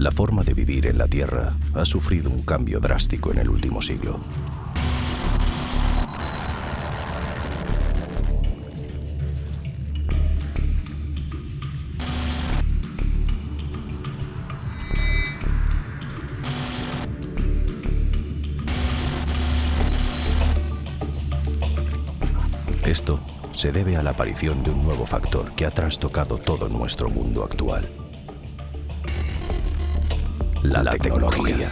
La forma de vivir en la Tierra ha sufrido un cambio drástico en el último siglo. Esto se debe a la aparición de un nuevo factor que ha trastocado todo nuestro mundo actual: la tecnología.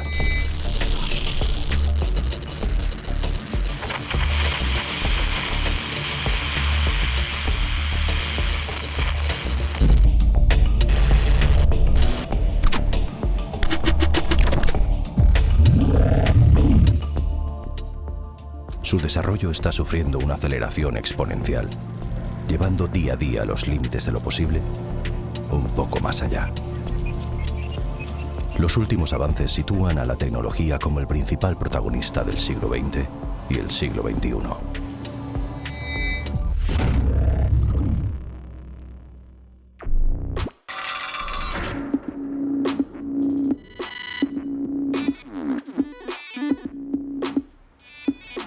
Su desarrollo está sufriendo una aceleración exponencial, llevando día a día los límites de lo posible un poco más allá. Los últimos avances sitúan a la tecnología como el principal protagonista del siglo XX y el siglo XXI.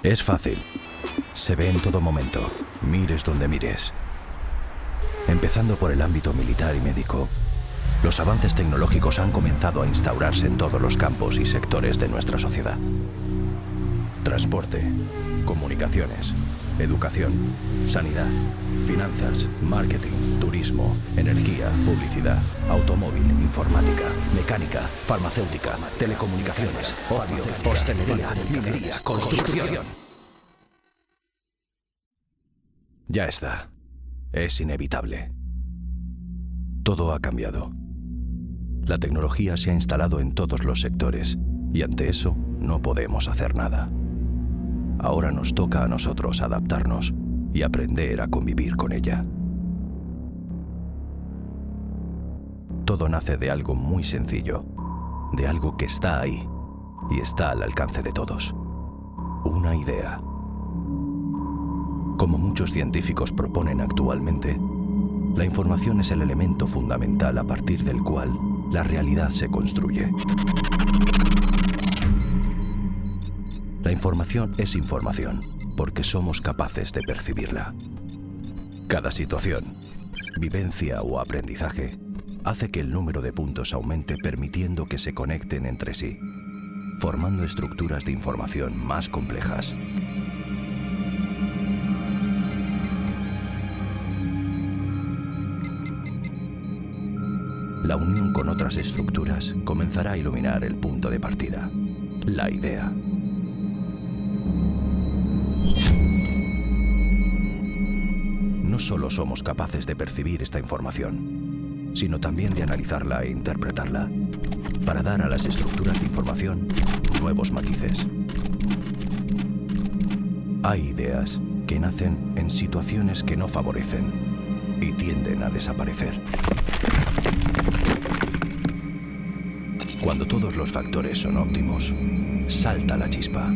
Es fácil. Se ve en todo momento, mires donde mires. Empezando por el ámbito militar y médico, los avances tecnológicos han comenzado a instaurarse en todos los campos y sectores de nuestra sociedad. Transporte, comunicaciones, educación, sanidad, finanzas, marketing, turismo, energía, publicidad, automóvil, informática, mecánica, farmacéutica, telecomunicaciones, ocio, hostelería, minería, construcción. Ya está. Es inevitable. Todo ha cambiado. La tecnología se ha instalado en todos los sectores y ante eso no podemos hacer nada. Ahora nos toca a nosotros adaptarnos y aprender a convivir con ella. Todo nace de algo muy sencillo, de algo que está ahí y está al alcance de todos. Una idea. Como muchos científicos proponen actualmente, la información es el elemento fundamental a partir del cual la realidad se construye. La información es información porque somos capaces de percibirla. Cada situación, vivencia o aprendizaje hace que el número de puntos aumente, permitiendo que se conecten entre sí, formando estructuras de información más complejas. La unión con otras estructuras comenzará a iluminar el punto de partida, la idea. No solo somos capaces de percibir esta información, sino también de analizarla e interpretarla, para dar a las estructuras de información nuevos matices. Hay ideas que nacen en situaciones que no favorecen y tienden a desaparecer. Cuando todos los factores son óptimos, salta la chispa.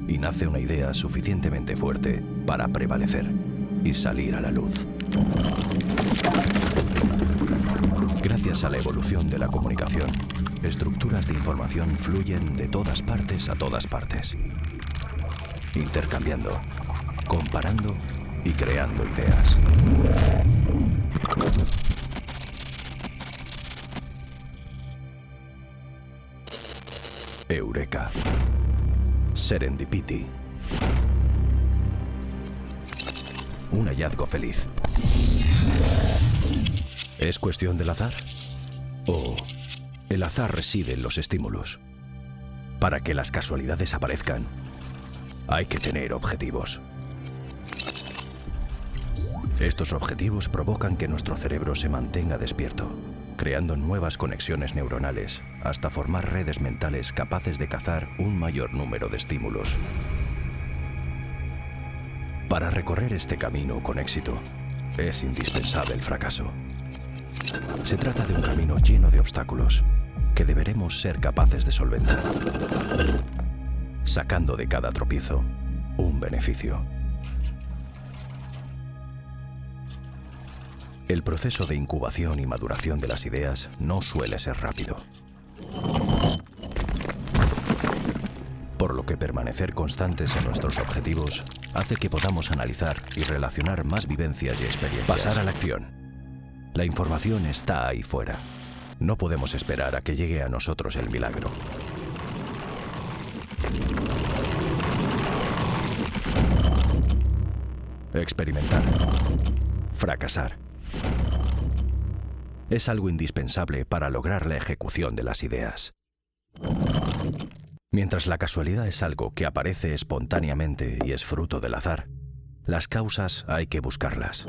Y nace una idea suficientemente fuerte para prevalecer y salir a la luz. Gracias a la evolución de la comunicación, estructuras de información fluyen de todas partes a todas partes, intercambiando, comparando y creando ideas. Eureka. Serendipity. Un hallazgo feliz. ¿Es cuestión del azar? ¿O el azar reside en los estímulos? Para que las casualidades aparezcan, hay que tener objetivos. Estos objetivos provocan que nuestro cerebro se mantenga despierto, creando nuevas conexiones neuronales hasta formar redes mentales capaces de cazar un mayor número de estímulos. Para recorrer este camino con éxito, es indispensable el fracaso. Se trata de un camino lleno de obstáculos que deberemos ser capaces de solventar. sacando de cada tropiezo un beneficio. El proceso de incubación y maduración de las ideas no suele ser rápido, por lo que permanecer constantes en nuestros objetivos hace que podamos analizar y relacionar más vivencias y experiencias. Pasar a la acción. La información está ahí fuera. No podemos esperar a que llegue a nosotros el milagro. Experimentar. Fracasar. Es algo indispensable para lograr la ejecución de las ideas. Mientras la casualidad es algo que aparece espontáneamente y es fruto del azar, las causas hay que buscarlas.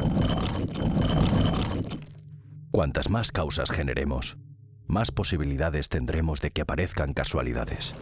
Cuantas más causas generemos, más posibilidades tendremos de que aparezcan casualidades.